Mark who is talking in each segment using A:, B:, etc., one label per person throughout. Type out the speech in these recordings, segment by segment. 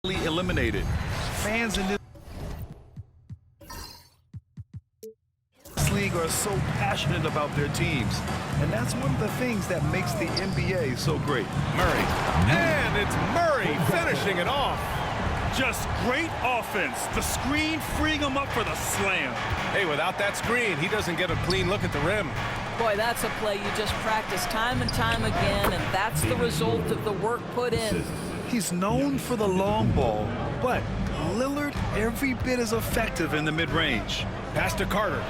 A: eliminated. Fans in this league are so passionate about their teams, and that's one of the things that makes the NBA so great.
B: Murray, and it's Murray finishing it off.
C: Just great offense. The screen freeing him up for the slam.
B: Hey, without that screen, he doesn't get a clean look at the rim.
D: Boy, that's a play you just practice time and time again, and that's the result of the work put in.
A: He's known for the long ball, but Lillard every bit as effective in the mid-range.
B: Pass to Carter.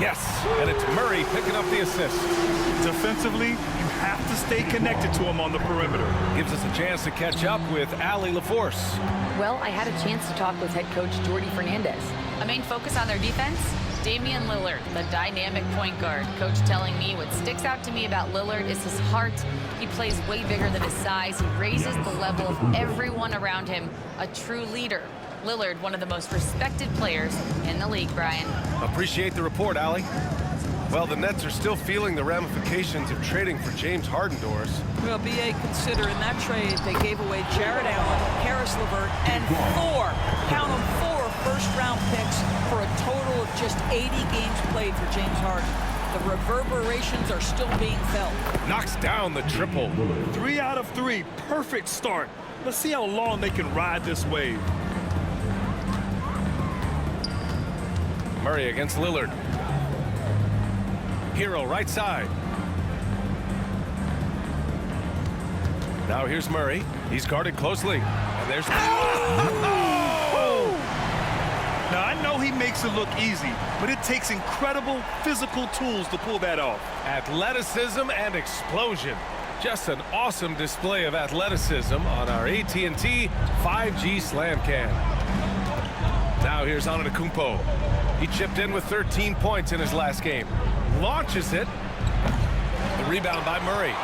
B: Yes, and it's Murray picking up the assist.
C: Defensively, you have to stay connected to him on the perimeter.
B: Gives us a chance to catch up with Allie LaForce.
E: Well, I had a chance to talk with head coach Jordi Fernandez.
F: A main focus on their defense? Damian Lillard, the dynamic point guard. Coach telling me what sticks out to me about Lillard is his heart. He plays way bigger than his size. He raises the level of everyone around him. A true leader. Lillard, one of the most respected players in the league, Brian.
B: Appreciate the report, Allie. Well, the Nets are still feeling the ramifications of trading for James Harden, Doris.
D: Well, B.A., consider in that trade they gave away Jared Allen, Karis LeVert, and count them, 4 first-round picks for a total of just 80 games played for James Harden. The reverberations are still being felt.
B: Knocks down the triple.
C: 3 out of 3. Perfect start. Let's see how long they can ride this wave.
B: Murray against Lillard. Hero right side. Now here's Murray. He's guarded closely. And there's...
C: Oh! Now, I know he makes it look easy, but it takes incredible physical tools to pull that off.
B: Athleticism and explosion. Just an awesome display of athleticism on our AT&T 5G Slam Cam. Now here's Antetokounmpo. He chipped in with 13 points in his last game. Launches it. The rebound by Murray.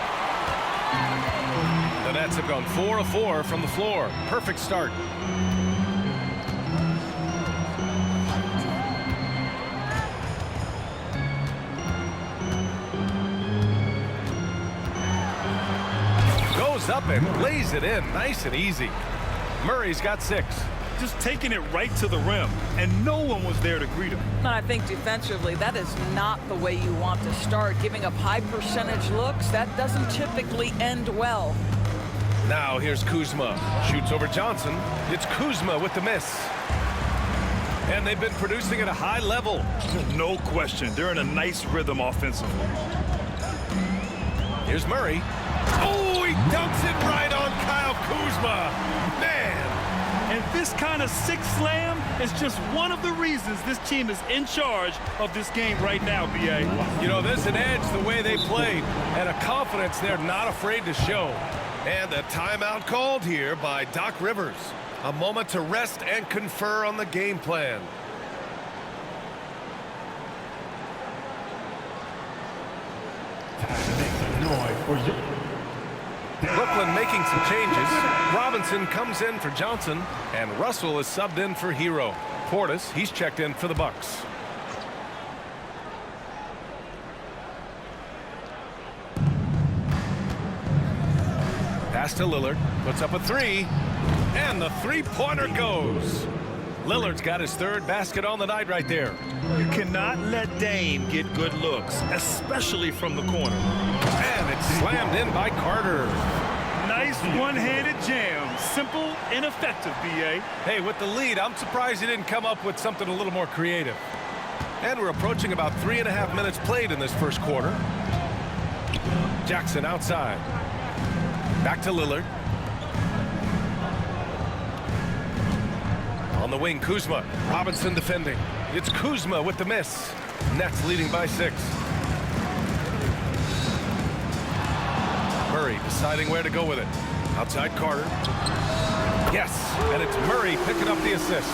B: The Nets have gone 4 of 4 from the floor. Perfect start. Goes up and lays it in. Nice and easy. Murray's got 6.
C: Just taking it right to the rim, and no one was there to greet him.
D: And I think defensively, that is not the way you want to start. Giving up high percentage looks, that doesn't typically end well.
B: Now here's Kuzma. Shoots over Johnson. It's Kuzma with the miss. And they've been producing at a high level.
C: No question. They're in a nice rhythm offensively.
B: Here's Murray. Oh, he dunks it right on Kyle Kuzma. Man.
C: And this kind of sick slam is just one of the reasons this team is in charge of this game right now, B.A.
B: You know, there's an edge the way they played and a confidence they're not afraid to show. And a timeout called here by Doc Rivers. A moment to rest and confer on the game plan. Brooklyn making some changes. Robinson comes in for Johnson, and Russell is subbed in for Hero. Portis, he's checked in for the Bucks. Pass to Lillard, puts up a 3, and the three-pointer goes. Lillard's got his 3rd basket on the night right there.
C: You cannot let Dame get good looks, especially from the corner.
B: And it's slammed in by Carter.
C: Nice one-handed jam. Simple and effective, B.A.
B: Hey, with the lead, I'm surprised he didn't come up with something a little more creative. And we're approaching about 3.5 minutes played in this first quarter. Jackson outside. Back to Lillard. On the wing, Kuzma. Robinson defending. It's Kuzma with the miss. Nets leading by 6. Murray deciding where to go with it. Outside Carter. Yes, and it's Murray picking up the assist.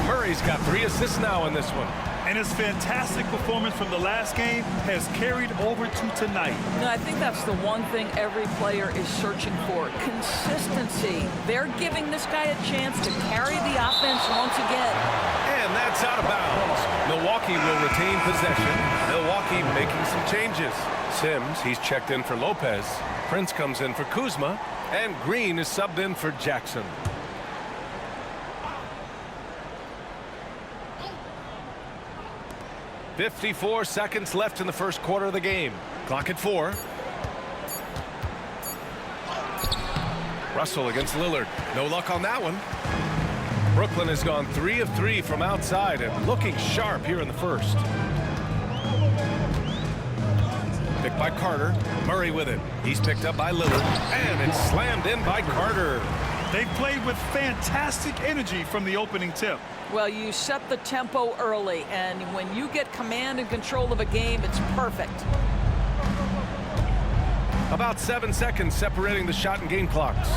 B: Murray's got 3 assists now in this one.
C: And his fantastic performance from the last game has carried over to tonight.
D: And I think that's the one thing every player is searching for. Consistency. They're giving this guy a chance to carry the offense once again.
B: And that's out of bounds. Milwaukee Milwaukee will retain possession. Milwaukee making some changes. Sims, he's checked in for Lopez. Prince comes in for Kuzma. And Green is subbed in for Jackson. .54 seconds left in the first quarter of the game. Clock at 4. Russell against Lillard. No luck on that one. Brooklyn has gone 3 of 3 from outside and looking sharp here in the first. Picked by Carter. Murray with it. He's picked up by Lillard. And it's slammed in by Carter.
C: They played with fantastic energy from the opening tip.
D: Well, you set the tempo early, and when you get command and control of a game, it's perfect.
B: About 7 seconds separating the shot and game clocks.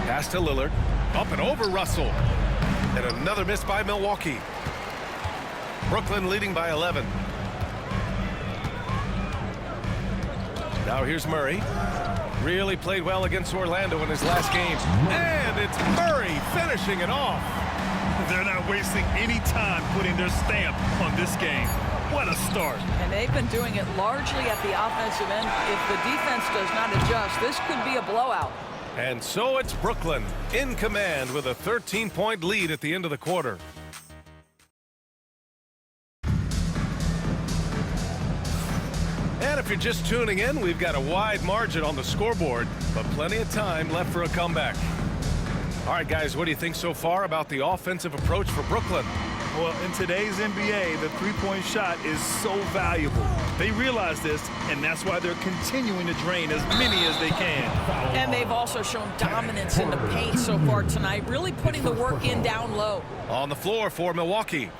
B: Pass to Lillard. Up and over Russell. And another miss by Milwaukee. Brooklyn leading by 11. Now here's Murray. Really played well against Orlando in his last game. And it's Murray finishing it off.
C: They're not wasting any time putting their stamp on this game. What a start.
D: And they've been doing it largely at the offensive end. If the defense does not adjust, this could be a blowout.
B: And so it's Brooklyn in command with a 13-point lead at the end of the quarter. And if you're just tuning in, we've got a wide margin on the scoreboard, but plenty of time left for a comeback. All right, guys, what do you think so far about the offensive approach for Brooklyn?
C: Well, in today's NBA, the three-point shot is so valuable. They realize this, and that's why they're continuing to drain as many as they can.
D: And they've also shown dominance in the paint so far tonight, really putting the work in down low.
B: On the floor for Milwaukee.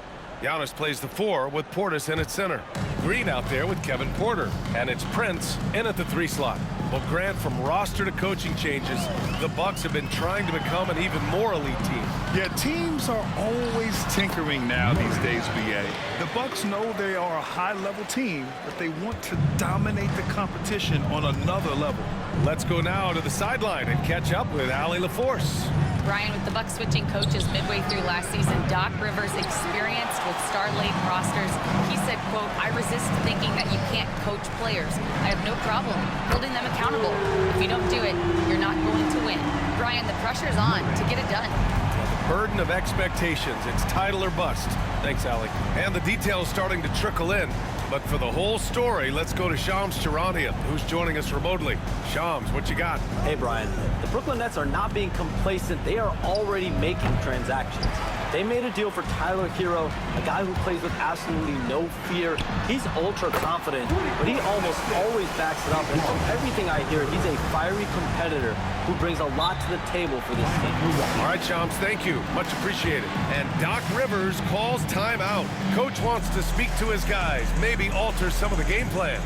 B: Giannis plays the 4 with Portis in at center. Green out there with Kevin Porter. And it's Prince in at the 3 slot. Well, Grant, from roster to coaching changes, the Bucks have been trying to become an even more elite team.
A: Yeah, teams are always tinkering now these days, BA. The Bucks know they are a high-level team, but they want to dominate the competition on another level.
B: Let's go now to the sideline and catch up with Allie LaForce.
F: Brian, with the Bucks switching coaches midway through last season, Doc Rivers, experienced with star-laden rosters, he said, quote, "I resist thinking that you can't coach players. I have no problem holding them accountable. If you don't do it, you're not going to win." Brian, the pressure's on to get it done.
B: Burden of expectations. It's title or bust. Thanks, Allie. And the details starting to trickle in. But for the whole story, let's go to Shams Charania, who's joining us remotely. Shams, what you got?
G: Hey, Brian. The Brooklyn Nets are not being complacent. They are already making transactions. They made a deal for Tyler Hero, a guy who plays with absolutely no fear. He's ultra confident, but he almost always backs it up. And from everything I hear, he's a fiery competitor who brings a lot to the table for this team.
B: All right, Shams, thank you. Much appreciated. And Doc Rivers calls timeout. Coach wants to speak to his guys, maybe alter some of the game plan.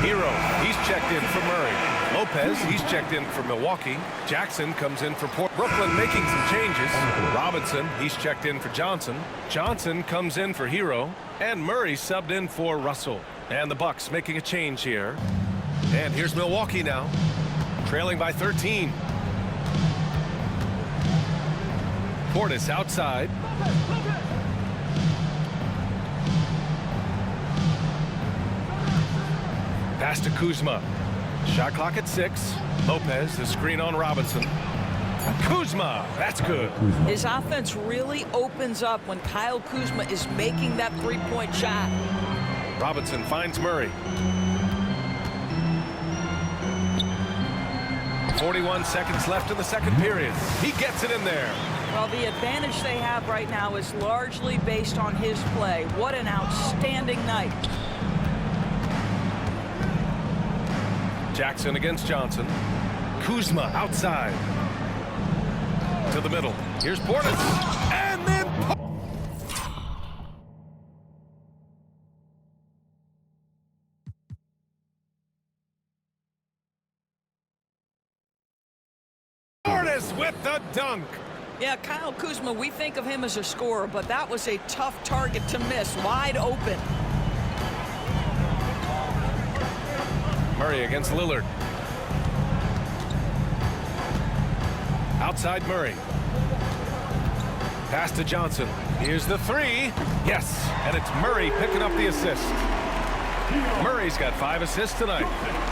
B: Hero, he's checked in for Murray. Lopez, he's checked in for Milwaukee. Jackson comes in for Brooklyn, making some changes. Robinson, he's checked in for Johnson. Johnson comes in for Hero. And Murray subbed in for Russell. And the Bucks making a change here. And here's Milwaukee now, trailing by 13. Portis outside. Pass to Kuzma. Shot clock at 6. Lopez, the screen on Robinson. Kuzma, that's good.
D: His offense really opens up when Kyle Kuzma is making that three-point shot.
B: Robinson finds Murray. 41 seconds left in the second period. He gets it in there.
D: Well, the advantage they have right now is largely based on his play. What an outstanding night.
B: Jackson against Johnson. Kuzma outside. To the middle. Here's Portis. And then Portis with the dunk.
D: Yeah, Kyle Kuzma, we think of him as a scorer, but that was a tough target to miss. Wide open.
B: Murray against Lillard. Outside Murray. Pass to Johnson. Here's the three. Yes, and it's Murray picking up the assist. Murray's got 5 assists tonight.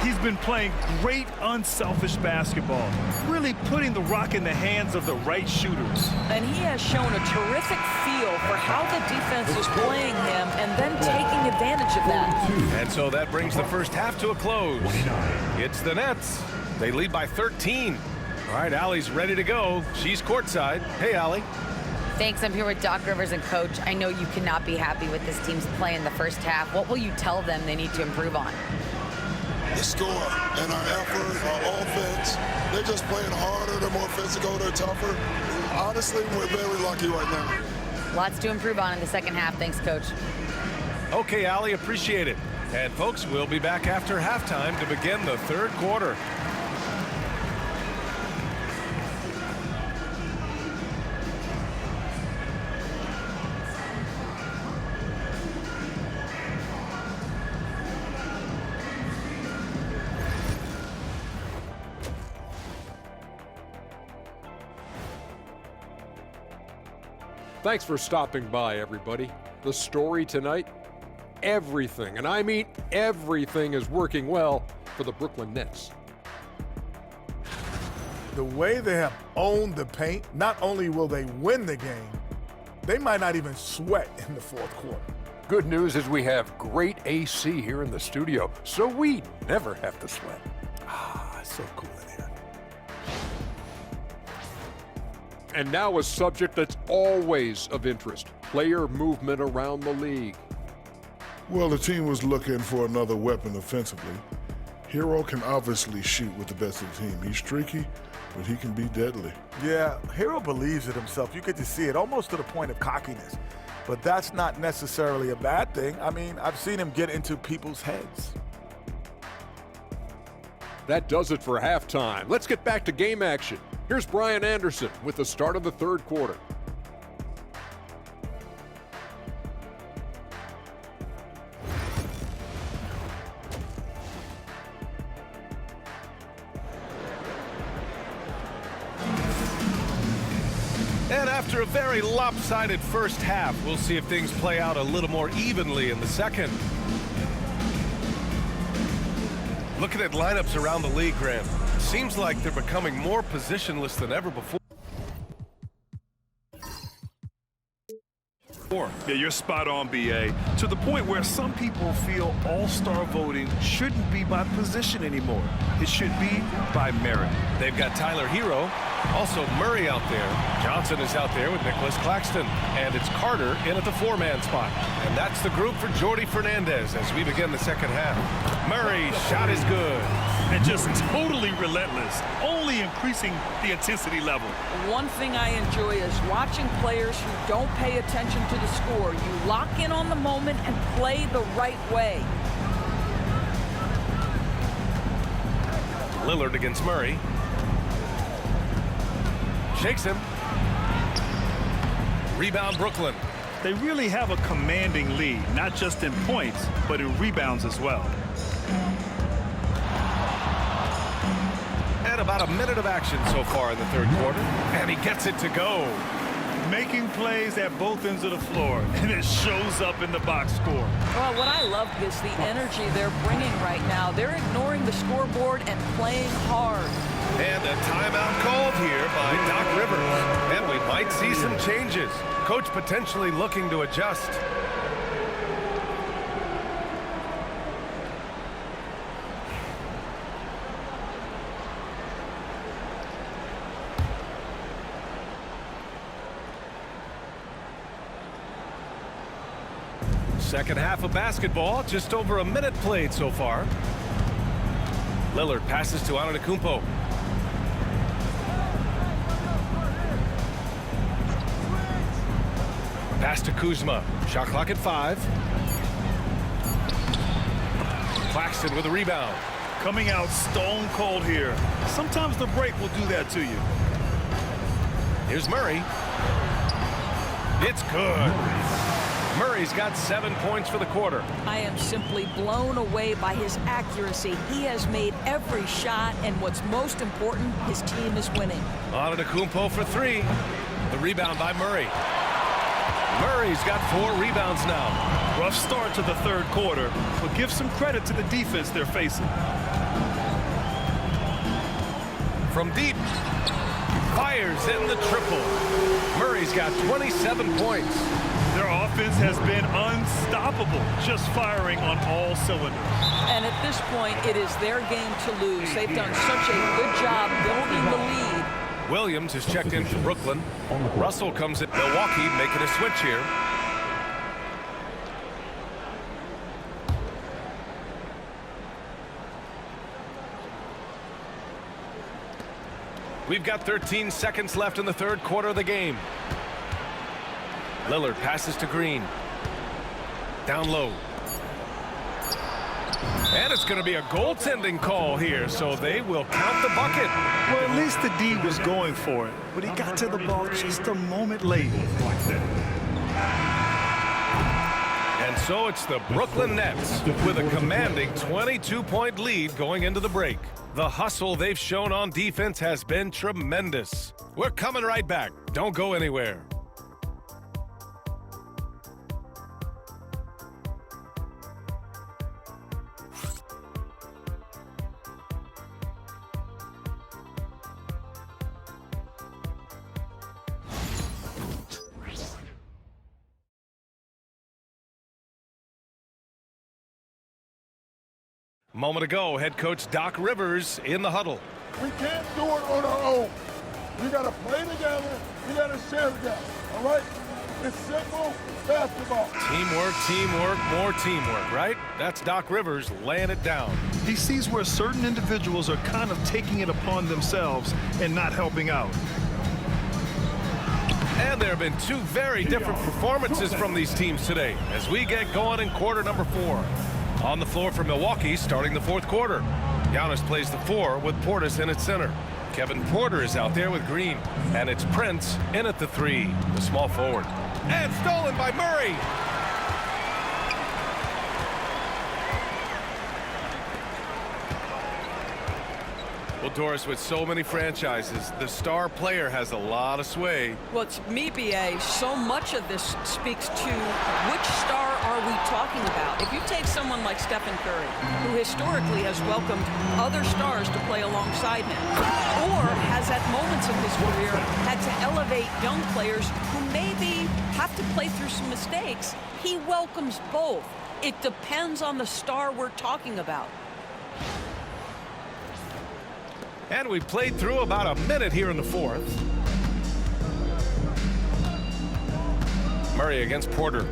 C: He's been playing great unselfish basketball, really putting the rock in the hands of the right shooters.
D: And he has shown a terrific feel for how the defense is playing him and then taking advantage of that.
B: And so that brings the first half to a close. It's the Nets. They lead by 13. All right, Allie's ready to go. She's courtside. Hey, Allie.
E: Thanks. I'm here with Doc Rivers and Coach. I know you cannot be happy with this team's play in the first half. What will you tell them they need to improve on?
H: The score and our effort, our offense. They're just playing harder. They're more physical. They're tougher. Honestly, we're very lucky right now.
E: Lots to improve on in the second half. Thanks, Coach.
B: Okay, Allie, appreciate it. And folks, we'll be back after halftime to begin the third quarter.
I: Thanks for stopping by, everybody. The story tonight, everything, and I mean everything, is working well for the Brooklyn Nets.
J: The way they have owned the paint, not only will they win the game, they might not even sweat in the fourth quarter.
I: Good news is we have great AC here in the studio, so we never have to sweat.
J: Ah, so cool in here.
I: And now a subject that's always of interest, player movement around the league.
H: Well, the team was looking for another weapon offensively. Hero can obviously shoot with the best of the team. He's streaky, but he can be deadly.
J: Yeah, Hero believes in himself. You get to see it almost to the point of cockiness. But that's not necessarily a bad thing. I mean, I've seen him get into people's heads.
I: That does it for halftime. Let's get back to game action. Here's Brian Anderson with the start of the third quarter.
B: And after a very lopsided first half, we'll see if things play out a little more evenly in the second. Looking at lineups around the league, Grant, seems like they're becoming more positionless than ever before.
C: Yeah, you're spot on, BA. To the point where some people feel all-star voting shouldn't be by position anymore. It should be by merit.
B: They've got Tyler Hero, also Murray out there. Johnson is out there with Nicholas Claxton. And it's Carter in at the 4-man spot. And that's the group for Jordy Fernandez as we begin the second half. Murray's shot is good.
C: And just totally relentless, only increasing the intensity level.
D: One thing I enjoy is watching players who don't pay attention to the score. You lock in on the moment and play the right way.
B: Lillard against Murray. Shakes him. Rebound Brooklyn.
C: They really have a commanding lead, not just in points, but in rebounds as well.
B: And about a minute of action so far in the third quarter. And he gets it to go.
C: Making plays at both ends of the floor, and it shows up in the box score.
D: Well, what I love is the energy they're bringing right now. They're ignoring the scoreboard and playing hard.
B: And a timeout called here by Doc Rivers. And we might see some changes. Coach potentially looking to adjust. Second half of basketball, just over a minute played so far. Lillard passes to Antetokounmpo. Pass to Kuzma. Shot clock at 5. Claxton with a rebound.
C: Coming out stone cold here. Sometimes the break will do that to you.
B: Here's Murray. It's good. Murray's got 7 points for the quarter.
D: I am simply blown away by his accuracy. He has made every shot, and what's most important, his team is winning.
B: Antetokounmpo for 3. The rebound by Murray. Murray's got 4 rebounds now.
C: Rough start to the third quarter, but give some credit to the defense they're facing.
B: From deep. Fires in the triple. Murray's got 27 points.
C: Their offense has been unstoppable, just firing on all cylinders.
D: And at this point, it is their game to lose. They've done such a good job building the lead.
B: Williams is checked in for Brooklyn. Russell comes in. Milwaukee making a switch here. We've got 13 seconds left in the third quarter of the game. Lillard passes to Green. Down low. And it's going to be a goaltending call here, so they will count the bucket.
C: Well, at least the D was going for it, but he got to the ball just a moment late.
B: And so it's the Brooklyn Nets with a commanding 22-point lead going into the break. The hustle they've shown on defense has been tremendous. We're coming right back. Don't go anywhere. Moment ago, head coach Doc Rivers in the huddle.
H: We can't do it on our own. We got to play together. We got to share together. All right? It's simple basketball.
B: Teamwork, teamwork, more teamwork, right? That's Doc Rivers laying it down.
C: He sees where certain individuals are kind of taking it upon themselves and not helping out.
B: And there have been 2 very different performances from these teams today as we get going in quarter number 4. On the floor for Milwaukee starting the fourth quarter. Giannis plays the 4 with Portis in at center. Kevin Porter is out there with Green. And it's Prince in at the 3, the small forward. And stolen by Murray. Well, Doris, with so many franchises, the star player has a lot of sway.
D: Well, it's me, BA. So much of this speaks to which star are we talking about? If you take someone like Stephen Curry, who historically has welcomed other stars to play alongside him, or has at moments in his career had to elevate young players who maybe have to play through some mistakes, he welcomes both. It depends on the star we're talking about.
B: And we played through about a minute here in the fourth. Murray against Porter.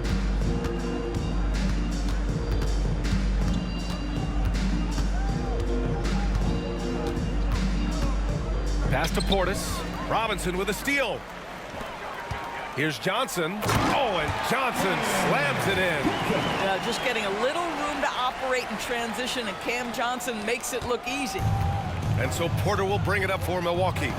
B: Pass to Portis. Robinson with a steal. Here's Johnson. Oh, and Johnson slams it in.
D: Just getting a little room to operate in transition, and Cam Johnson makes it look easy.
B: And so Porter will bring it up for Milwaukee.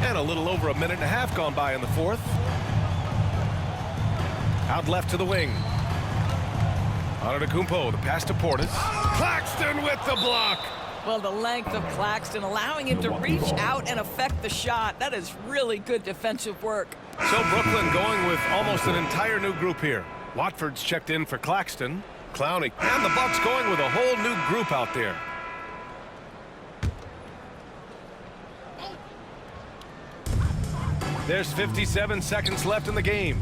B: And a little over a minute and a half gone by in the fourth. Out left to the wing. Antetokounmpo, the pass to Portis. Claxton with the block.
D: Well, the length of Claxton, allowing him to reach out and affect the shot. That is really good defensive work.
B: So Brooklyn going with almost an entire new group here. Watford's checked in for Claxton. Clowney, and the Bucks going with a whole new group out there. There's 57 seconds left in the game.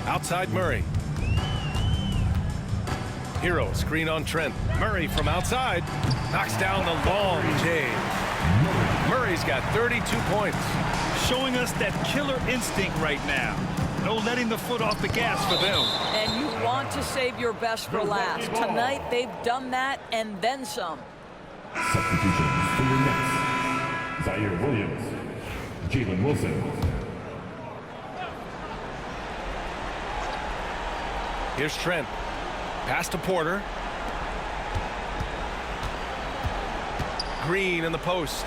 B: Outside Murray. Hero screen on Trent. Murray from outside knocks down the long J. Murray's got 32 points.
C: Showing us that killer instinct right now. No letting the foot off the gas for them.
D: And you want to save your best for last. Tonight, they've done that and then some.
K: Substitutions for your Nets. Zaire Williams. Jalen Wilson.
B: Here's Trent. Pass to Porter. Green in the post.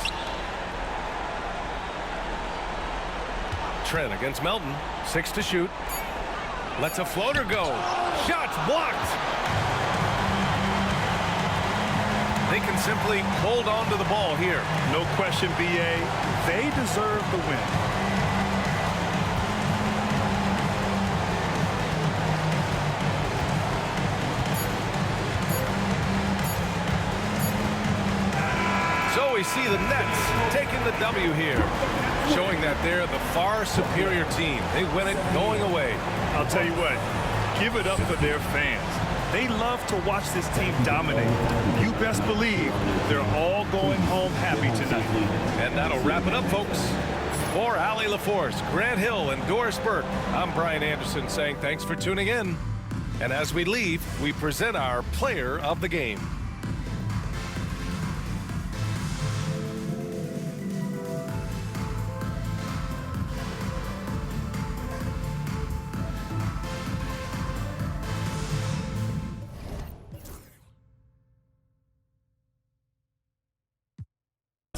B: Trent against Melton. 6 to shoot. Lets a floater go. Shots blocked. They can simply hold on to the ball here.
C: No question, BA. They deserve the win.
B: So we see the Nets taking the W here, showing that they're the far superior team. They win it going away.
C: I'll tell you what, give it up for their fans. They love to watch this team dominate. You best believe they're all going home happy tonight.
B: And that'll wrap it up, folks. For Allie LaForce, Grant Hill, and Doris Burke, I'm Brian Anderson saying thanks for tuning in. And as we leave, we present our player of the game.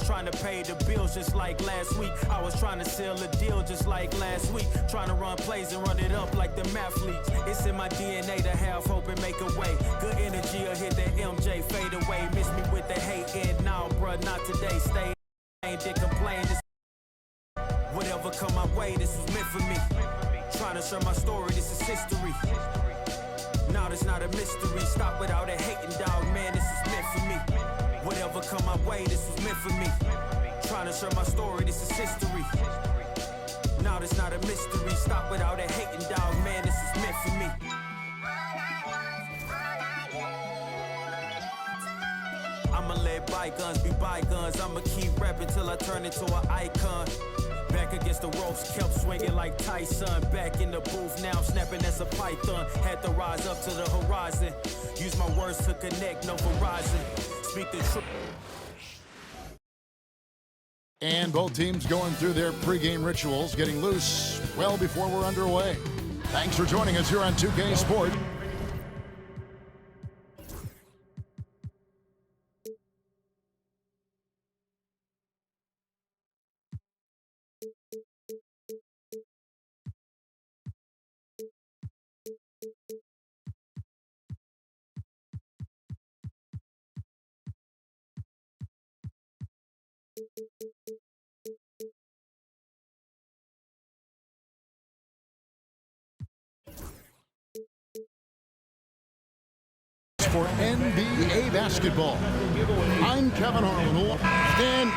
L: Trying to pay the bills just like last week. I was trying to sell a deal just like last week. Trying to run plays and run it up like the mathletes. It's in my DNA to have hope and make a way. Good energy will hit that MJ fade away. Miss me with the hate and now, bruh, not today. Stay ain't did complain. Whatever come my way, this was meant for me. Trying to share my story, this is history. Now it's not a mystery. Stop without a hating, dog, man, this is meant for me. Whatever come my way, this was meant for me. Trying to share my story, this is history. Now there's not a mystery. Stop without a hating, dog, man, this is meant for me. I'ma let bygones be bygones. I'ma keep rapping till I turn into an icon. Back against the ropes, kept swinging like Tyson. Back in the booth now, snapping as a python. Had to rise up to the horizon. Use my words to connect, no Verizon. Speak the truth.
M: And both teams going through their pregame rituals, getting loose well before we're underway. Thanks for joining us here on 2K Sport. For NBA basketball, I'm Kevin Harlan. Stand.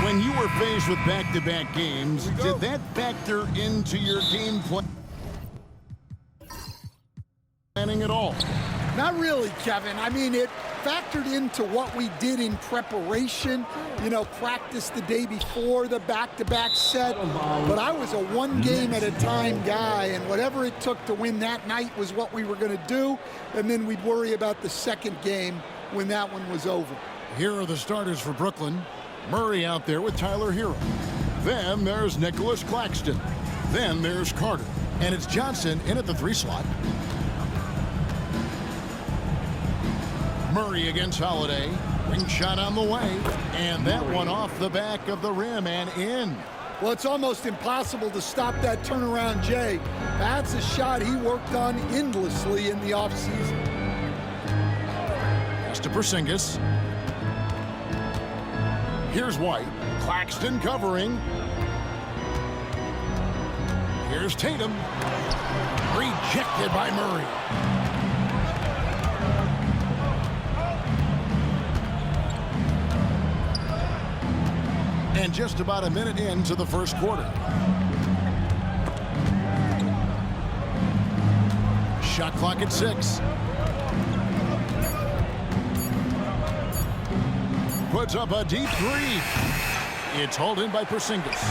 M: When you were faced with back-to-back games, did that factor into your game planning at all?
N: Not really, Kevin. I mean, it factored into what we did in preparation, you know, practice the day before the back-to-back set. But I was a one-game-at-a-time guy, and whatever it took to win that night was what we were going to do, and then we'd worry about the second game when that one was over.
M: Here are the starters for Brooklyn. Murray out there with Tyler Hero. Then there's Nicholas Claxton. Then there's Carter. And it's Johnson in at the 3 slot. Murray against Holiday. Ring shot on the way. And that one off the back of the rim and in.
N: Well, it's almost impossible to stop that turnaround, Jay. That's a shot he worked on endlessly in the offseason.
M: Pass to Porzingis. Here's White. Claxton covering. Here's Tatum. Rejected by Murray. And just about a minute into the first quarter. Shot clock at 6. puts up a deep three. It's hauled in by Porzingis.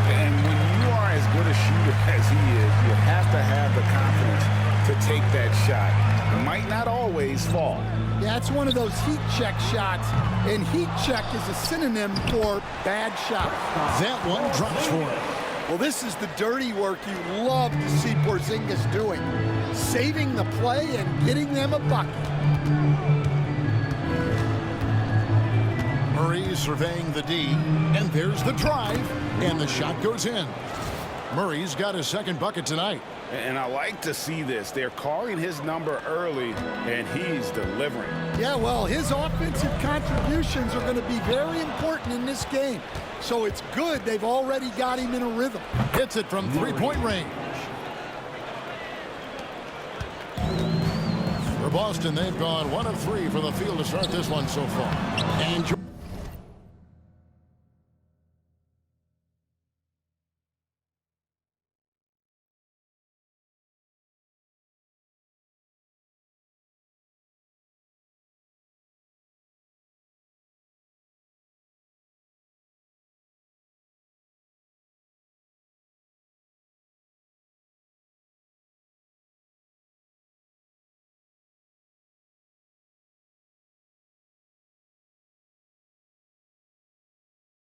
O: And when you are as good a shooter as he is, you have to have the confidence to take that shot. It might not always fall.
N: Yeah, it's one of those heat check shots, and heat check is a synonym for bad shot.
M: That one drops for him.
N: Well, this is the dirty work you love to see Porzingis doing, saving the play and getting them a bucket.
M: Murray surveying the D, and there's the drive, and the shot goes in. Murray's got his second bucket tonight.
O: And I like to see this. They're calling his number early, and he's delivering.
N: Yeah, well, his offensive contributions are going to be very important in this game. So it's good they've already got him in a rhythm.
M: Hits it from three-point range. For Boston, they've gone 1 of 3 for the field to start this one so far. And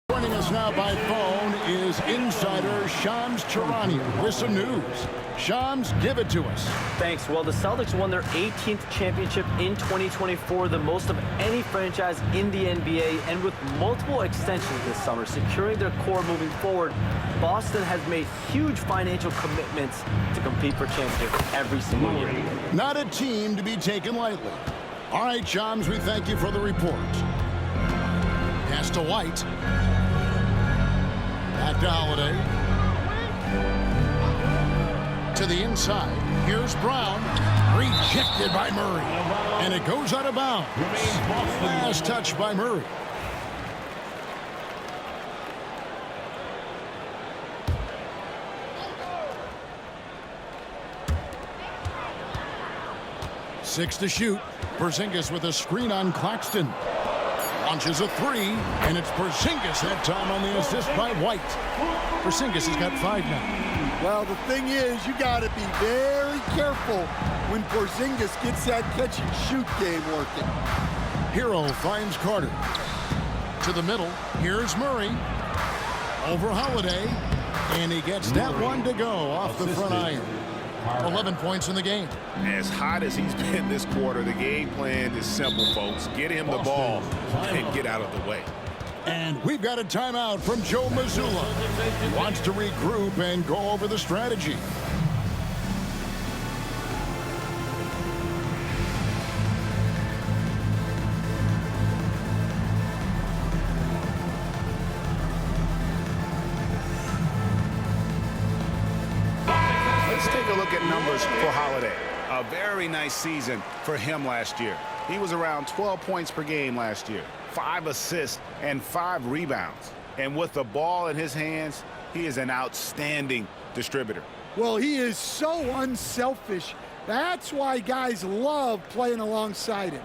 M: joining us now by phone is insider Shams Charania with some news. Shams, give it to us.
G: Thanks. Well, the Celtics won their 18th championship in 2024, the most of any franchise in the NBA, and with multiple extensions this summer, securing their core moving forward, Boston has made huge financial commitments to compete for championships every single year.
M: Not a team to be taken lightly. All right, Shams, we thank you for the report. Pass to White. Back to Holiday. To the inside. Here's Brown. Rejected by Murray. And it goes out of bounds. Last touch by Murray. Six to shoot. Porzingis with a screen on Claxton. Launches a three, and it's Porzingis that time on the assist by White. Porzingis has got 5 now.
N: Well, the thing is, you got to be very careful when Porzingis gets that catch-and-shoot game working.
M: Hero finds Carter. To the middle, here's Murray. Over Holiday, and he gets that one to go off the front iron. 11 points in the game.
O: As hot as he's been this quarter, the game plan is simple, folks. Get him the ball and get out of the way.
M: And we've got a timeout from Joe Mazzulla. He wants to regroup and go over the strategy.
O: Numbers for Holiday. A very nice season for him last year. He was around 12 points per game last year, 5 assists and 5 rebounds. And with the ball in his hands, he is an outstanding distributor.
N: Well, he is so unselfish. That's why guys love playing alongside him.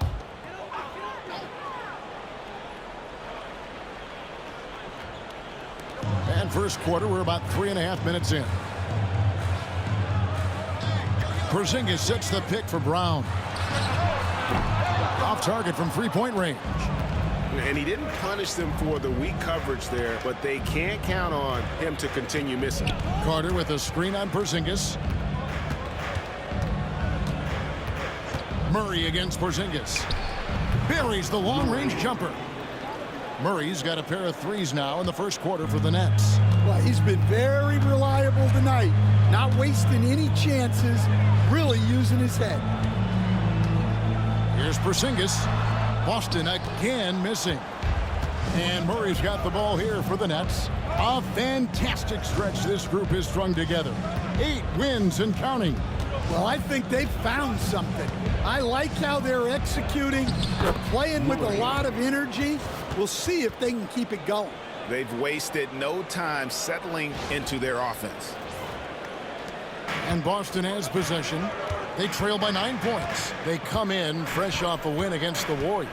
M: And first quarter, we're about 3.5 minutes in. Porzingis sets the pick for Brown. Off target from three-point range.
O: And he didn't punish them for the weak coverage there, but they can't count on him to continue missing.
M: Carter with a screen on Porzingis. Murray against Porzingis. Buries the long-range jumper. Murray's got a pair of threes now in the first quarter for the Nets.
N: Well, he's been very reliable tonight. Not wasting any chances, really using his head.
M: Here's Porzingis. Boston again missing. And Murray's got the ball here for the Nets. A fantastic stretch this group has strung together. 8 wins and counting.
N: Well, I think they've found something. I like how they're executing. They're playing with a lot of energy. We'll see if they can keep it going.
O: They've wasted no time settling into their offense.
M: And Boston has possession. They trail by 9 points. They come in fresh off a win against the Warriors.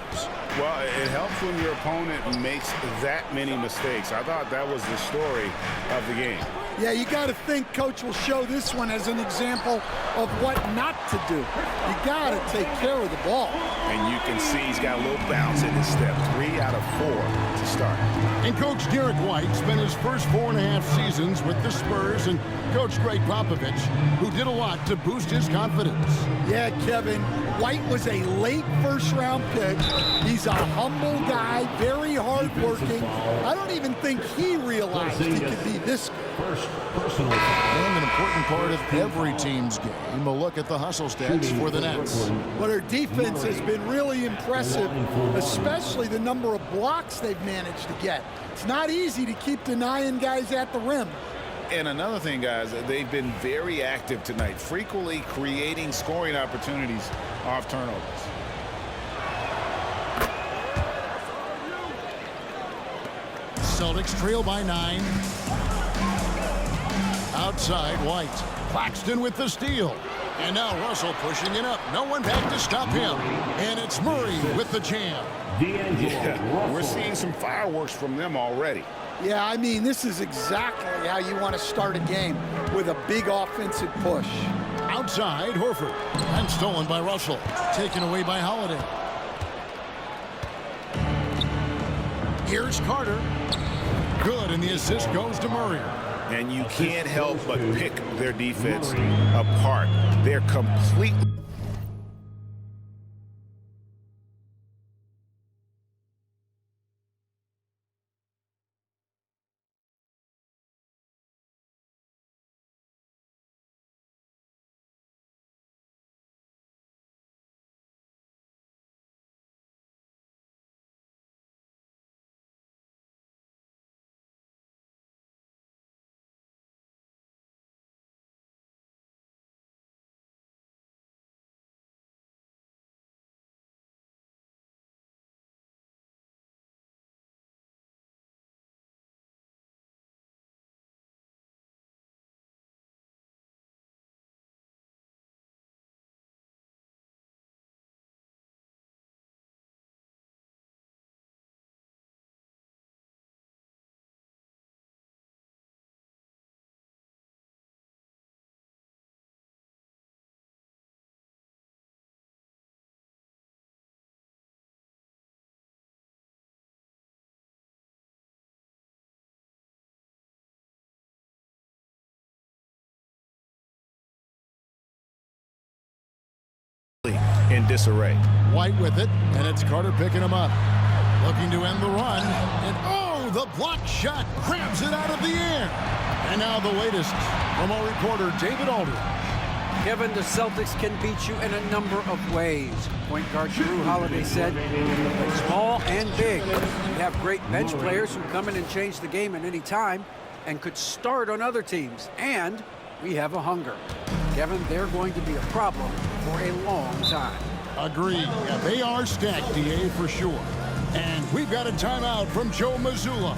O: Well, it helps when your opponent makes that many mistakes. I thought that was the story of the game.
N: Yeah, you got to think Coach will show this one as an example of what not to do. You got to take care of the ball.
O: And you can see he's got a little bounce in his step. 3 out of 4 to start.
M: And Coach Derek White spent his first 4.5 seasons with the Spurs and Coach Greg Popovich, who did a lot to boost his confidence.
N: Yeah, Kevin, White was a late first-round pick. He's a humble guy, very hardworking. I don't even think he realized he could be this good.
M: And an important part of every team's game, a look at the hustle stats for the Nets.
N: Well, their defense has been really impressive, especially the number of blocks they've managed to get. It's not easy to keep denying guys at the rim.
O: And another thing, guys, they've been very active tonight, frequently creating scoring opportunities off turnovers.
M: Celtics trail by 9. Outside, White. Claxton with the steal. And now Russell pushing it up. No one back to stop him. And it's Murray with the jam.
O: Yeah, we're seeing some fireworks from them already.
N: Yeah, I mean, this is exactly how you want to start a game, with a big offensive push.
M: Outside, Horford. And stolen by Russell. Taken away by Holiday. Here's Carter. Good, and the assist goes to Murray.
O: And you can't help but pick their defense apart. They're completely... in disarray.
M: White with it, and it's Carter picking him up. Looking to end the run, and oh, the block shot grabs it out of the air. And now the latest from our reporter, David Aldridge.
P: Kevin, the Celtics can beat you in a number of ways. Point guard Jrue Holiday said, "Play small and big. We have great bench players who come in and change the game at any time and could start on other teams. And we have a hunger." Kevin, they're going to be a problem for a long time.
M: Agreed. Yeah, they are stacked, DA, for sure. And we've got a timeout from Joe Mazzulla.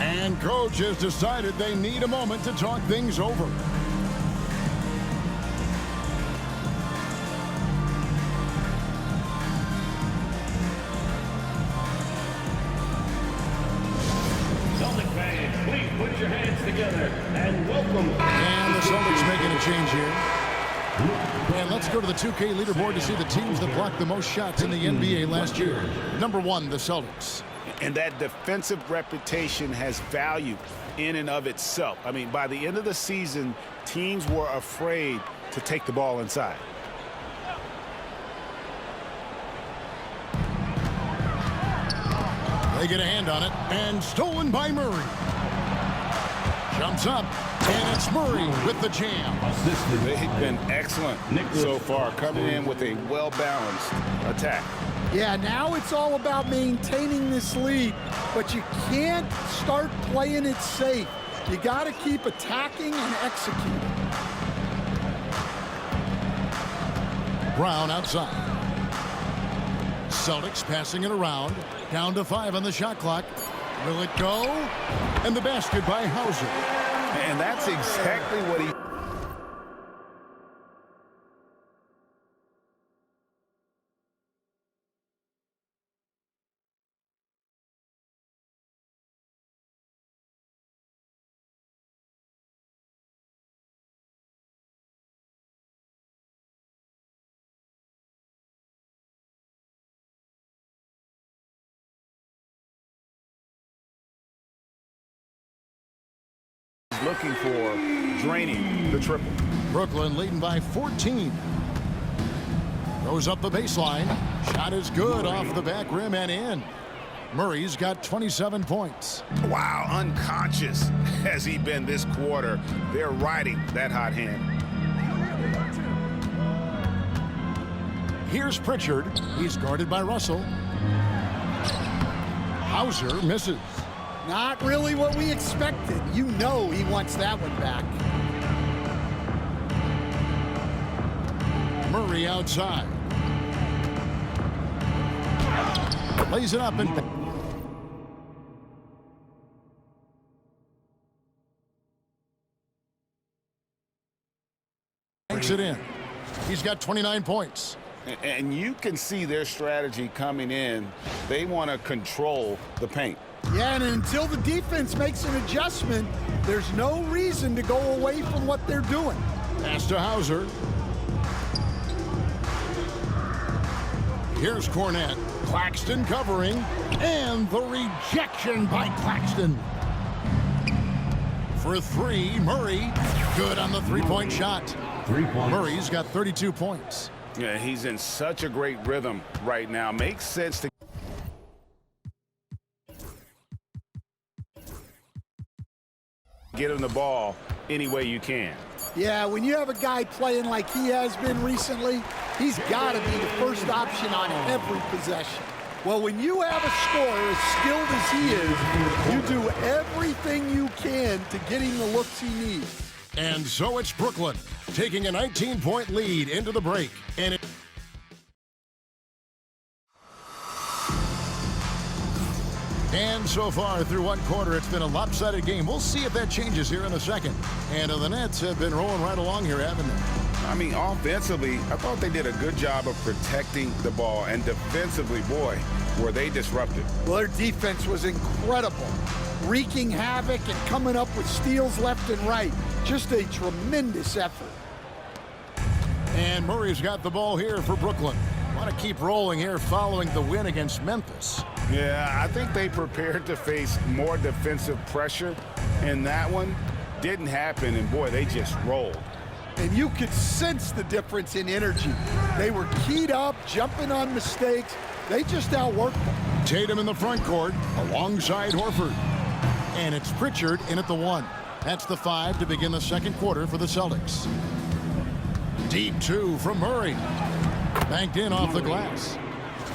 M: And Coach has decided they need a moment to talk things over.
K: Celtic fans, please put your hands together and welcome.
M: And the Celtics making a change here. And let's go to the 2K leaderboard to see the teams that blocked the most shots in the NBA last year. Number 1, the Celtics.
O: And that defensive reputation has value in and of itself. I mean, by the end of the season, teams were afraid to take the ball inside.
M: They get a hand on it, and stolen by Murray. Jumps up, and it's Murray with the jam.
O: They've been excellent so far, coming in with a well-balanced attack.
N: Yeah, now it's all about maintaining this lead, but you can't start playing it safe. You got to keep attacking and executing.
M: Brown outside. Celtics passing it around. Down to 5 on the shot clock. Will it go? And the basket by Hauser.
O: And that's exactly what he... looking for draining the triple.
M: Brooklyn leading by 14. Goes up the baseline. Shot is good off the back rim and in. Murray's got 27 points.
O: Wow, unconscious has he been this quarter. They're riding that hot hand.
M: Here's Pritchard. He's guarded by Russell. Hauser misses.
N: Not really what we expected. You know he wants that one back.
M: Murray outside. Lays it up and banks it in. He's got 29 points.
O: And you can see their strategy coming in. They want to control the paint.
N: Yeah, and until the defense makes an adjustment, there's no reason to go away from what they're doing.
M: Pass to Hauser. Here's Cornette. Claxton covering. And the rejection by Claxton. For three, Murray. Good on the three-point shot.
K: 3 points.
M: Murray's got 32 points.
O: Yeah, he's in such a great rhythm right now. Makes sense to get him the ball any way you can.
N: Yeah, when you have a guy playing like he has been recently, he's got to be the first option on every possession. Well, when you have a scorer as skilled as he is, you do everything you can to get him the looks he needs.
M: And so it's Brooklyn taking a 19-point lead into the break. And so far through one quarter, it's been a lopsided game. We'll see if that changes here in a second. And the Nets have been rolling right along here, haven't they?
O: I mean, offensively, I thought they did a good job of protecting the ball. And defensively, boy, were they disruptive.
N: Well, their defense was incredible, wreaking havoc and coming up with steals left and right. Just a tremendous effort.
M: And Murray's got the ball here for Brooklyn. Want to keep rolling here following the win against Memphis.
O: Yeah, I think they prepared to face more defensive pressure, and that one didn't happen, and boy, they just rolled.
N: And you could sense the difference in energy. They were keyed up, jumping on mistakes. They just outworked them.
M: Tatum in the front court alongside Horford. And it's Pritchard in at the one. That's the 5 to begin the second quarter for the Celtics. Deep 2 from Murray. Banked in off the glass.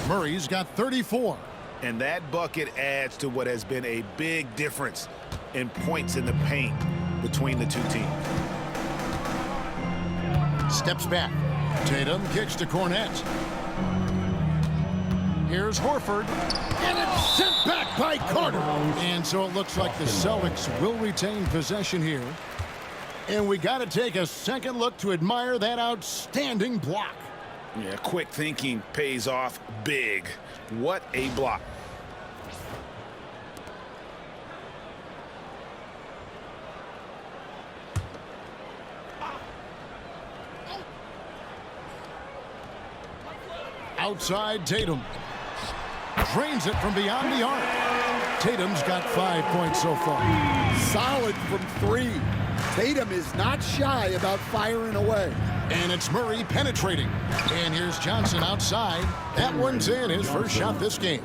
M: Murray's got 34.
O: And that bucket adds to what has been a big difference in points in the paint between the two teams.
M: Steps back. Tatum kicks to Cornette. Here's Horford. And it's sent back by Carter. And so it looks like the Celtics will retain possession here. And we got to take a second look to admire that outstanding block.
O: Yeah, quick thinking pays off big. What a block.
M: Outside Tatum. Drains it from beyond the arc. Tatum's got 5 points so far.
N: Solid from 3. Tatum is not shy about firing away.
M: And it's Murray penetrating. And here's Johnson outside. That one's in, his first shot this game.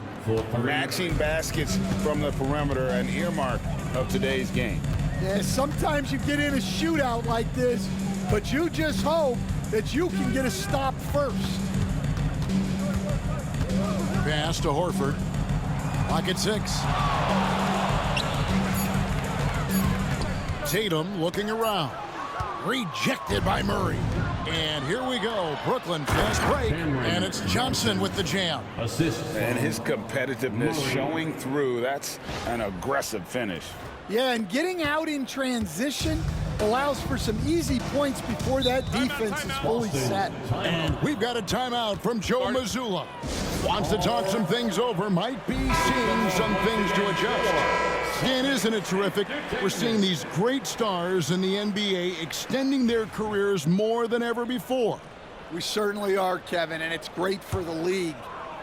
O: Matching baskets from the perimeter, an earmark of today's game.
N: Yeah, sometimes you get in a shootout like this, but you just hope that you can get a stop first.
M: Pass to Horford. Pocket 6. Tatum looking around. Rejected by Murray. And here we go. Brooklyn fast break. And it's Johnson with the jam.
K: Assist.
O: And his competitiveness showing through. That's an aggressive finish.
N: Yeah, and getting out in transition allows for some easy points before that defense is fully set.
M: And we've got a timeout from Joe Mazzulla. Wants to talk some things over. Might be seeing some things to adjust. And isn't it terrific? We're seeing these great stars in the NBA extending their careers more than ever before.
N: We certainly are, Kevin, and it's great for the league.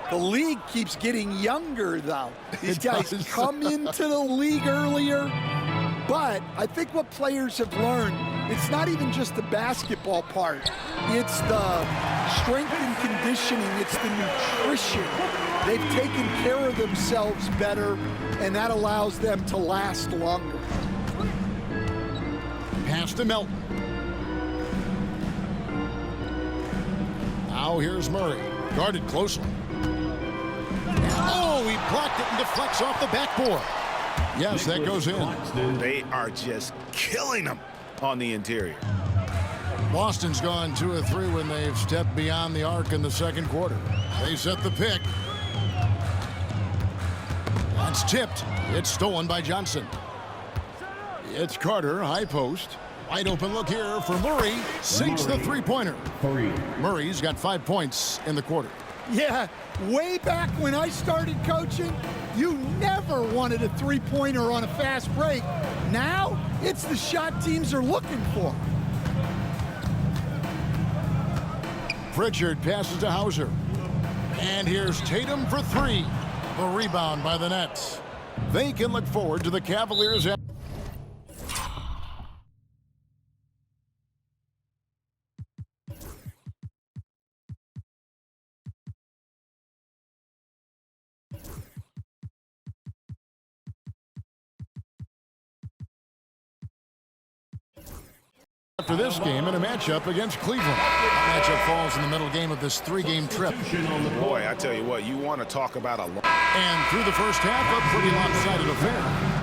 N: The league keeps getting younger, though. These guys come into the league earlier, But I think what players have learned, it's not even just the basketball part. It's the strength and conditioning. It's the nutrition. They've taken care of themselves better, and that allows them to last longer.
M: Pass to Melton. Now here's Murray, guarded closely. Oh, he blocked it and deflects off the backboard. Yes, that goes in.
O: They are just killing them on the interior.
M: Boston's gone 2 of 3 when they've stepped beyond the arc in the second quarter. They set the pick. That's tipped. It's stolen by Johnson. It's Carter, high post. Wide open look here for Murray. Sinks the three-pointer. Murray's got 5 points in the quarter.
N: Yeah, way back when I started coaching, you never wanted a three-pointer on a fast break. Now, it's the shot teams are looking for.
M: Pritchard passes to Hauser. And here's Tatum for 3. The rebound by the Nets. They can look forward to the Cavaliers. After this game in a matchup against Cleveland. That matchup falls in the middle game of this 3-game trip.
O: Boy, I tell you what, you want to talk about a long...
M: And through the first half, a pretty lopsided affair.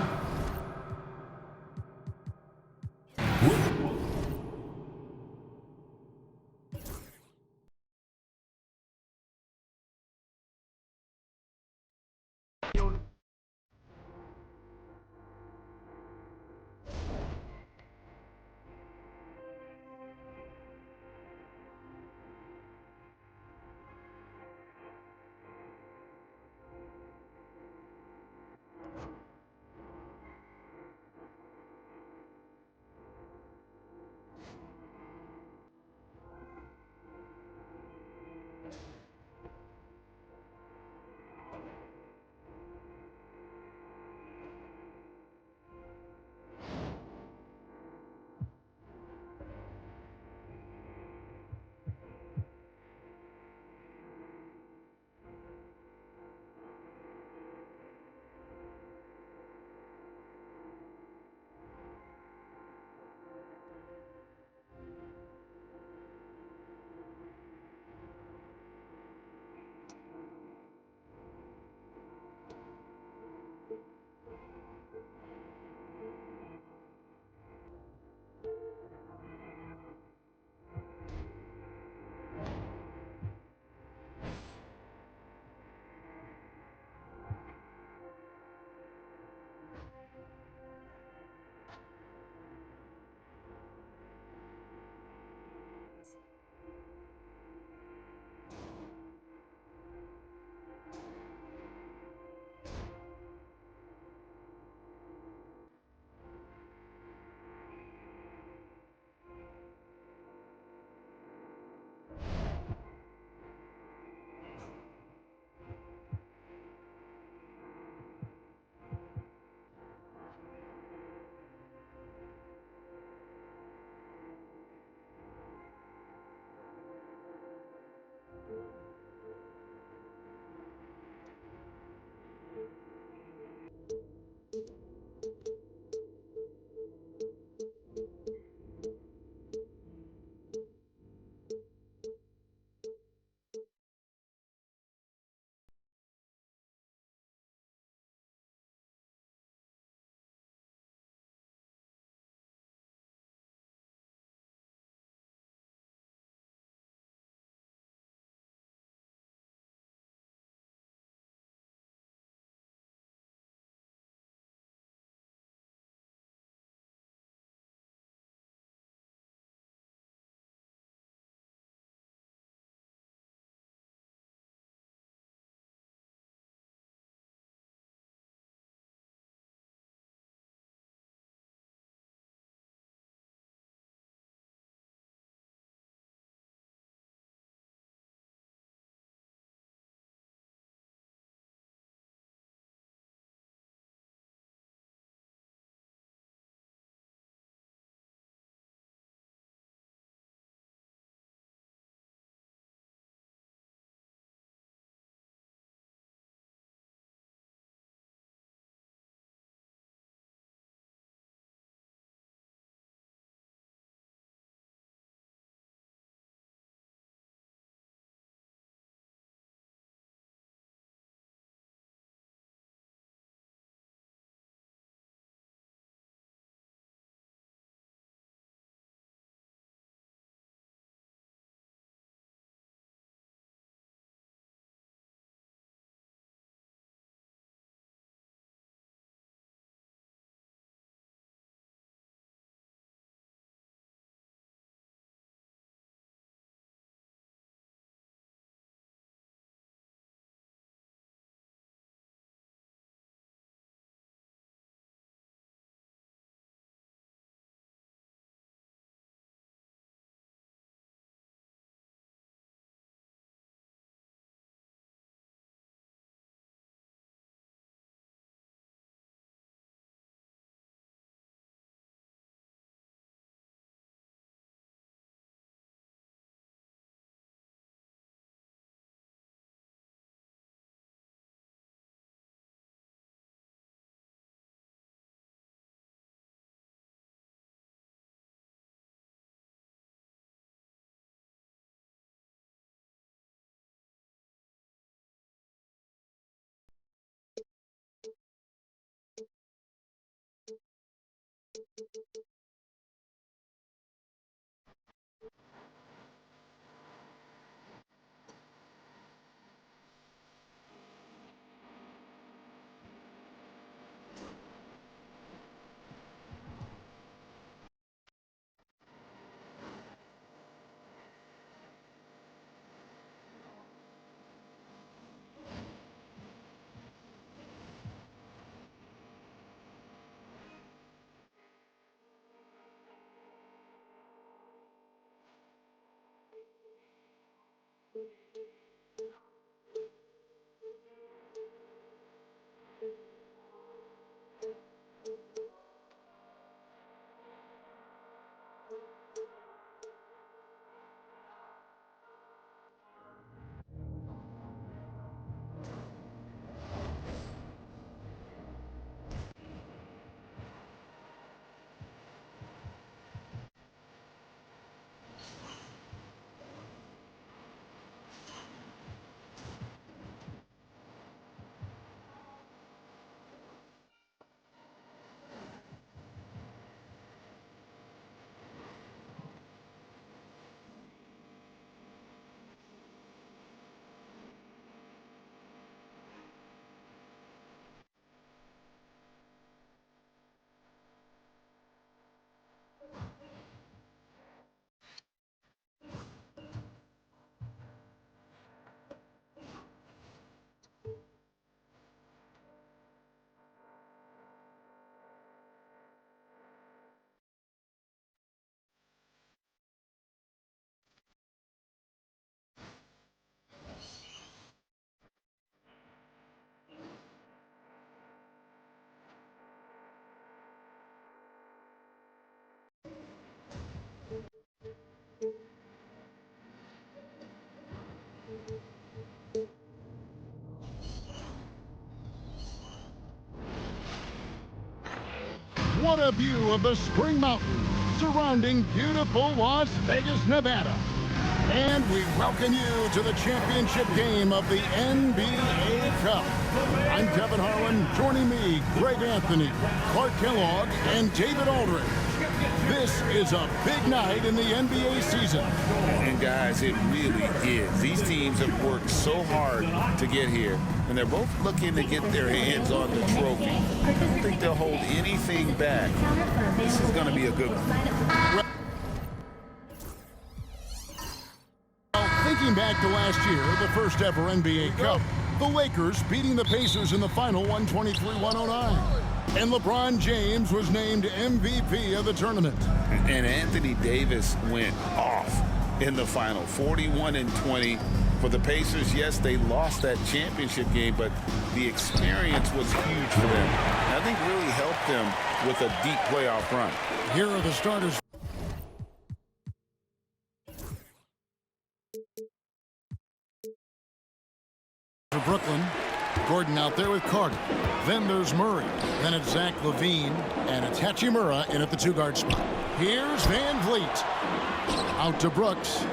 M: What a view of the Spring Mountains surrounding beautiful Las Vegas, Nevada. And we welcome you to the championship game of the NBA Cup. I'm Kevin Harlan. Joining me, Greg Anthony, Clark Kellogg, and David Aldridge. This is a big night in the NBA season.
O: And guys, it really is. These teams have worked so hard to get here, and they're both looking to get their hands on the trophy. I don't think they'll hold anything back. This is going to be a good one.
M: Thinking back to last year, the first ever NBA Cup, the Lakers beating the Pacers in the final 123-109. And LeBron James was named MVP of the tournament.
O: And Anthony Davis went off in the final, 41-20 for the Pacers. Yes, they lost that championship game, but the experience was huge for them. I think really helped them with a deep playoff run.
M: Here are the starters. For Brooklyn, Gordon out there with Carter. Then there's Murray. Then it's Zach LaVine. And it's Hachimura in at the two-guard spot. Here's Van Vliet. Out to Brooks.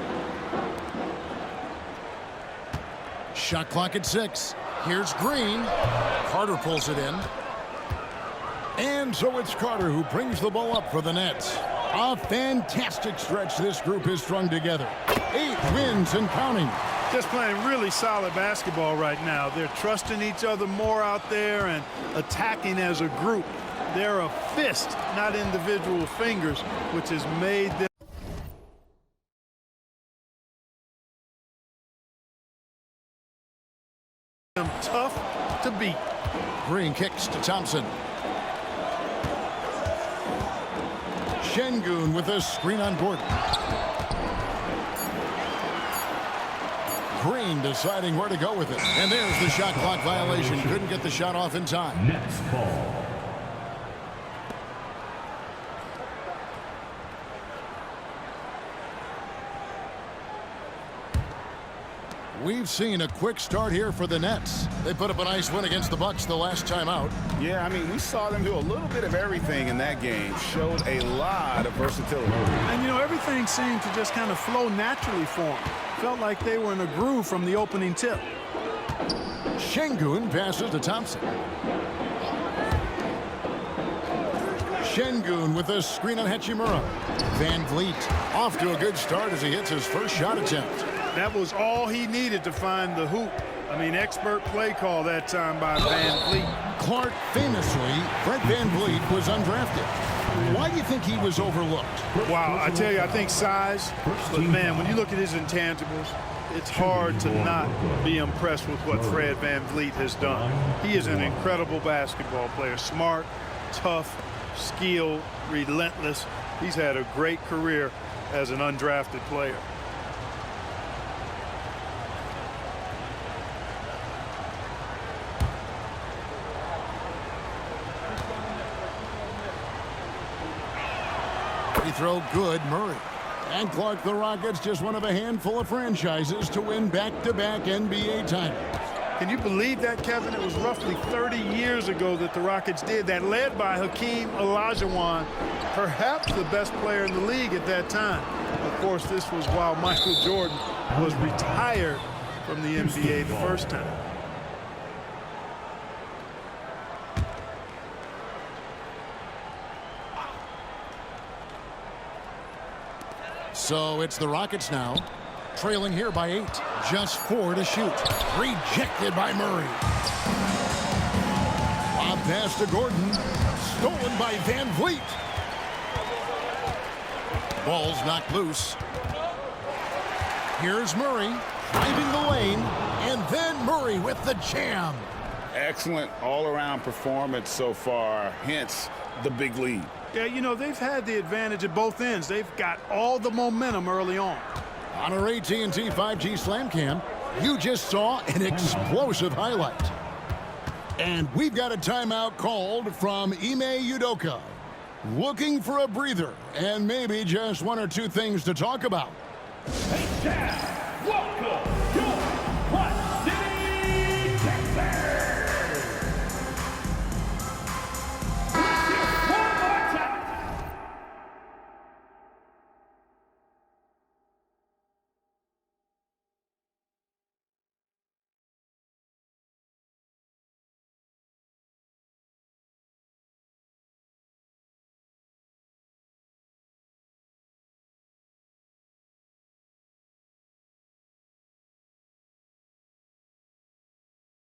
M: Shot clock at 6. Here's Green. Carter pulls it in. And so it's Carter who brings the ball up for the Nets. A fantastic stretch this group has strung together. 8 wins and counting.
Q: Just playing really solid basketball right now. They're trusting each other more out there and attacking as a group. They're a fist, not individual fingers, which has made them tough to beat.
M: Green kicks to Thompson. Şengün with a screen on Gordon. Green deciding where to go with it. And there's the shot clock violation. Couldn't get the shot off in time.
K: Next ball.
M: We've seen a quick start here for the Nets. They put up a nice win against the Bucks the last time out.
O: Yeah, I mean, we saw them do a little bit of everything in that game. Showed a lot of versatility.
Q: And, you know, everything seemed to just kind of flow naturally for them. Felt like they were in a groove from the opening tip.
M: Şengün passes to Thompson. Şengün with a screen on Hachimura. Van Vliet off to a good start as he hits his first shot attempt.
Q: That was all he needed to find the hoop. I mean, expert play call that time by Van Vliet.
M: Clark famously, Fred Van Vliet was undrafted. Why do you think he was overlooked?
Q: Wow, I tell you, I think size. But, man, when you look at his intangibles, it's hard to not be impressed with what Fred Van Vliet has done. He is an incredible basketball player. Smart, tough, skilled, relentless. He's had a great career as an undrafted player.
M: Free throw good, Murray. And Clark, the Rockets, just one of a handful of franchises to win back-to-back NBA titles.
Q: Can you believe that, Kevin? It was roughly 30 years ago that the Rockets did that, led by Hakeem Olajuwon, perhaps the best player in the league at that time. Of course, this was while Michael Jordan was retired from the NBA the first time.
M: So it's the Rockets now, trailing here by 8. Just 4 to shoot. Rejected by Murray. Lob pass to Gordon. Stolen by Van Vliet. Ball's knocked loose. Here's Murray driving the lane, and then Murray with the jam.
O: Excellent all-around performance so far, hence the big lead.
Q: Yeah, you know, they've had the advantage at both ends. They've got all the momentum early on.
M: On our AT&T 5G Slam Cam, you just saw an explosive highlight. And we've got a timeout called from Ime Udoka. Looking for a breather and maybe just one or two things to talk about.
K: Hey, Jazz, welcome to Hot City, Texas.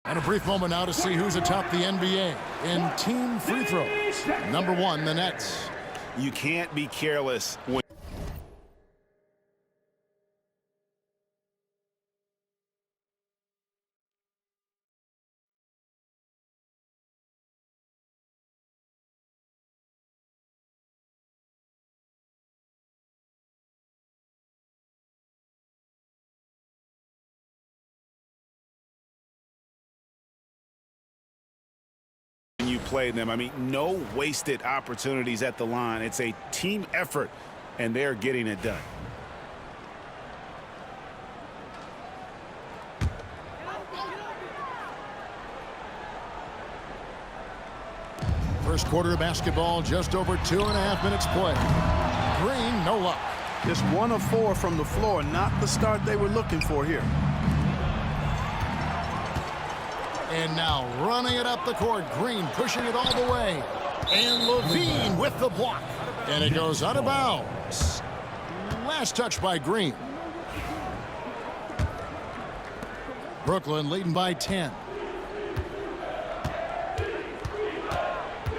M: And a brief moment now to see who's atop the NBA in team free throws. Number 1, the Nets.
O: You can't be careless when you play them. I mean, no wasted opportunities at the line. It's a team effort, and they're getting it done.
M: First quarter of basketball, just over 2.5 minutes play. Green, no luck.
Q: Just 1 of 4 from the floor, not the start they were looking for here.
M: And now running it up the court. Green pushing it all the way. And Levine with the block. And it goes out of bounds. Last touch by Green. Brooklyn leading by 10.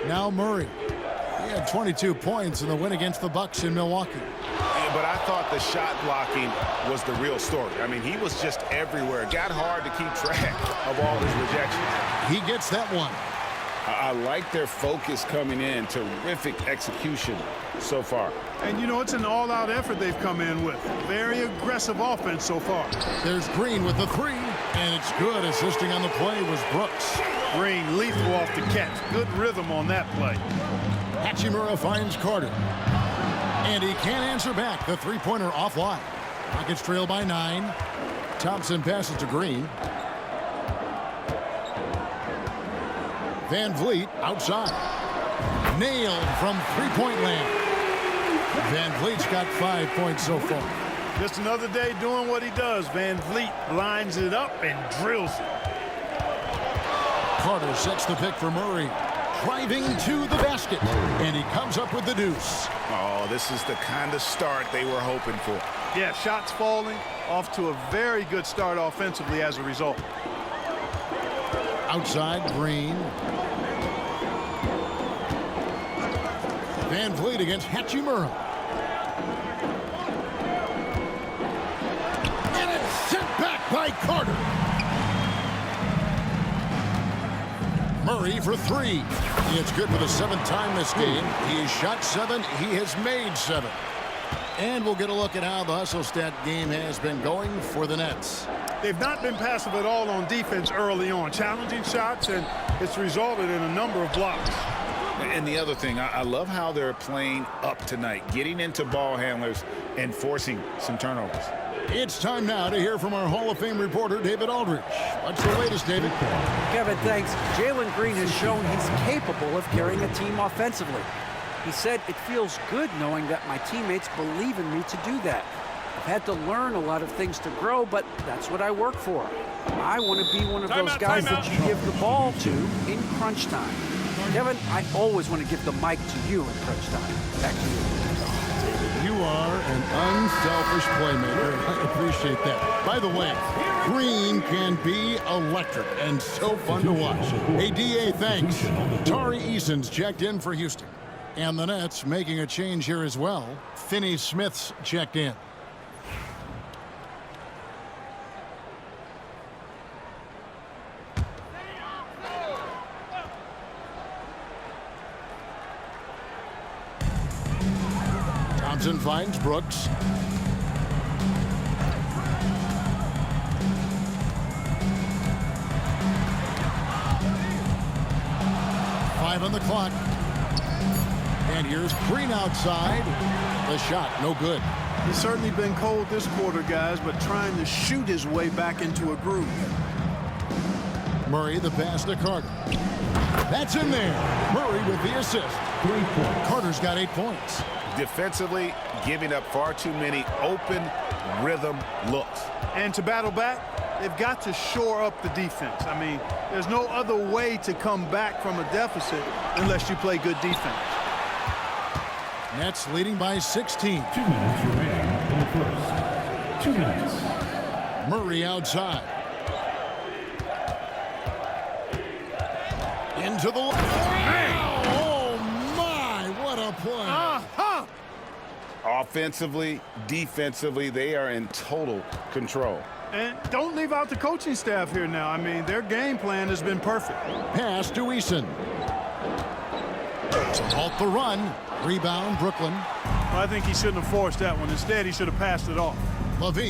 M: Now Murray. He had 22 points in the win against the Bucks in Milwaukee.
O: But I thought the shot blocking was the real story. I mean, he was just everywhere. It got hard to keep track of all his rejections.
M: He gets that one.
O: I like their focus coming in. Terrific execution so far.
Q: And, you know, it's an all-out effort they've come in with. Very aggressive offense so far.
M: There's Green with the 3, and it's good. Assisting on the play was Brooks.
Q: Green lethal off the catch. Good rhythm on that play.
M: Hachimura finds Carter. And he can't answer back. The three-pointer offline. Rockets trail by 9. Thompson passes to Green. Van Vliet outside. Nailed from three-point land. Van Vliet's got 5 points so far.
Q: Just another day doing what he does. Van Vliet lines it up and drills it.
M: Carter sets the pick for Murray. driving to the basket. And he comes up with the deuce.
O: Oh, this is the kind of start they were hoping for.
Q: Yeah, shots falling, off to a very good start offensively as a result.
M: Outside, Green. Van Vliet against Hachimura. And it's sent back by Carter. Murray for three. It's good for the 7th time this game. He has shot 7. He has made 7. And we'll get a look at how the hustle stat game has been going for the Nets.
Q: They've not been passive at all on defense early on. Challenging shots, and it's resulted in a number of blocks.
O: And the other thing, I love how they're playing up tonight, getting into ball handlers and forcing some turnovers.
M: It's time now to hear from our Hall of Fame reporter, David Aldridge. What's the latest, David?
P: Kevin, thanks. Jalen Green has shown he's capable of carrying a team offensively. He said, "It feels good knowing that my teammates believe in me to do that. I've had to learn a lot of things to grow, but that's what I work for. I want to be one of those guys that you give the ball to in crunch time." Kevin, I always want to give the mic to you in crunch time. Back to you.
M: You are an unselfish playmaker. I appreciate that. By the way, Green can be electric and so fun to watch. Hey, DA, thanks. Tari Eason's checked in for Houston. And the Nets making a change here as well. Finney Smith's checked in. Thompson finds Brooks. Five on the clock. And here's Green outside. The shot, no good.
Q: He's certainly been cold this quarter, guys, but trying to shoot his way back into a groove.
M: Murray, the pass to Carter. That's in there. Murray with the assist. Carter's got 8 points.
O: Defensively, giving up far too many open rhythm looks.
Q: And to battle back, they've got to shore up the defense. I mean, there's no other way to come back from a deficit unless you play good defense.
M: Nets leading by 16.
K: 2 minutes remaining in the first. 2 minutes.
M: Murray outside. Into the... Oh, my, what a play.
O: Offensively, defensively, they are in total control.
Q: And don't leave out the coaching staff here now. I mean, their game plan has been perfect.
M: Pass to Eason. To halt the run. Rebound, Brooklyn.
Q: Well, I think he shouldn't have forced that one. Instead, he should have passed it off.
M: LaVine